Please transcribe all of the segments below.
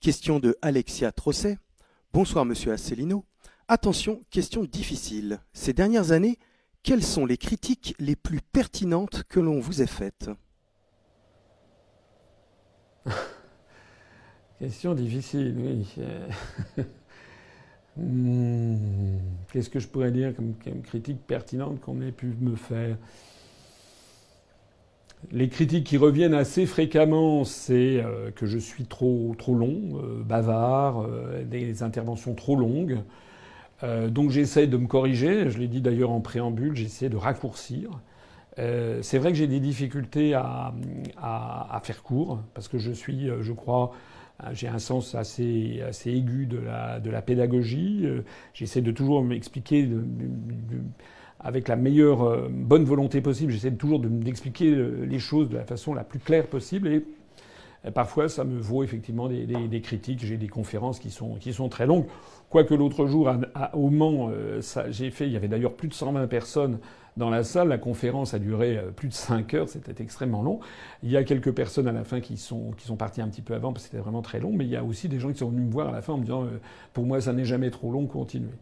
Question de Alexia Trosset. Bonsoir Monsieur Asselineau. Attention, question difficile. Ces dernières années, quelles sont les critiques les plus pertinentes que l'on vous ait faites? Question difficile, oui. Qu'est-ce que je pourrais dire comme critique pertinente qu'on ait pu me faire? Les critiques qui reviennent assez fréquemment, c'est que je suis trop long, bavard, des interventions trop longues. Donc j'essaie de me corriger. Je l'ai dit d'ailleurs en préambule, j'essaie de raccourcir. C'est vrai que j'ai des difficultés à faire court, parce que je suis, je crois, j'ai un sens assez aigu de la pédagogie. J'essaie de toujours m'expliquer avec la meilleure bonne volonté possible. J'essaie toujours d'expliquer les choses de la façon la plus claire possible. Et parfois, ça me vaut effectivement des critiques. J'ai des conférences qui sont très longues. Quoique l'autre jour, au Mans, il y avait d'ailleurs plus de 120 personnes dans la salle. La conférence a duré plus de 5 heures. C'était extrêmement long. Il y a quelques personnes à la fin qui sont parties un petit peu avant parce que c'était vraiment très long. Mais il y a aussi des gens qui sont venus me voir à la fin en me disant pour moi, ça n'est jamais trop long, continuez.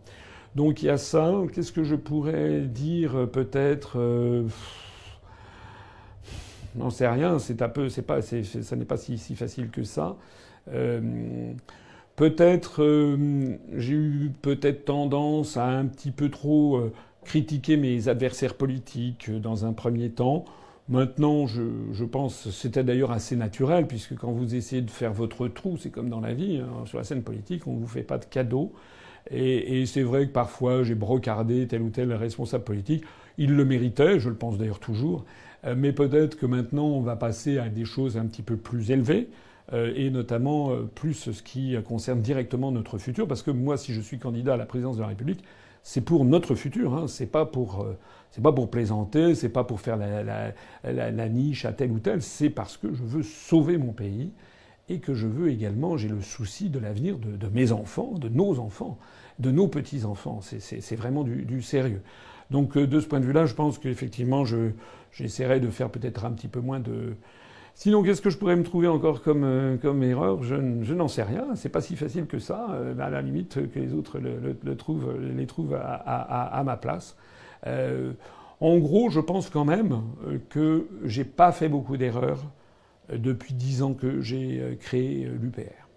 Donc il y a ça. Qu'est-ce que je pourrais dire peut-être n'en sais rien. Ça n'est pas si facile que ça. Peut-être j'ai eu peut-être tendance à un petit peu trop critiquer mes adversaires politiques dans un premier temps. Maintenant, je pense, c'était d'ailleurs assez naturel, puisque quand vous essayez de faire votre trou, c'est comme dans la vie, hein, sur la scène politique, on ne vous fait pas de cadeaux. Et c'est vrai que parfois j'ai brocardé tel ou tel responsable politique. Il le méritait, je le pense d'ailleurs toujours. Mais peut-être que maintenant on va passer à des choses un petit peu plus élevées. Et notamment plus ce qui concerne directement notre futur. Parce que moi, si je suis candidat à la présidence de la République, c'est pour notre futur. Hein. C'est pas pour plaisanter, c'est pas pour faire la niche à tel ou tel. C'est parce que je veux sauver mon pays et que je veux également, j'ai le souci de l'avenir de mes enfants, de nos petits-enfants. C'est vraiment du sérieux. Donc de ce point de vue-là, je pense qu'effectivement, j'essaierai de faire peut-être un petit peu moins de... Sinon, qu'est-ce que je pourrais me trouver encore comme erreur? Je n'en sais rien. C'est pas si facile que ça. À la limite, que les autres les trouvent à ma place. En gros, je pense quand même que j'ai pas fait beaucoup d'erreurs depuis 10 ans que j'ai créé l'UPR.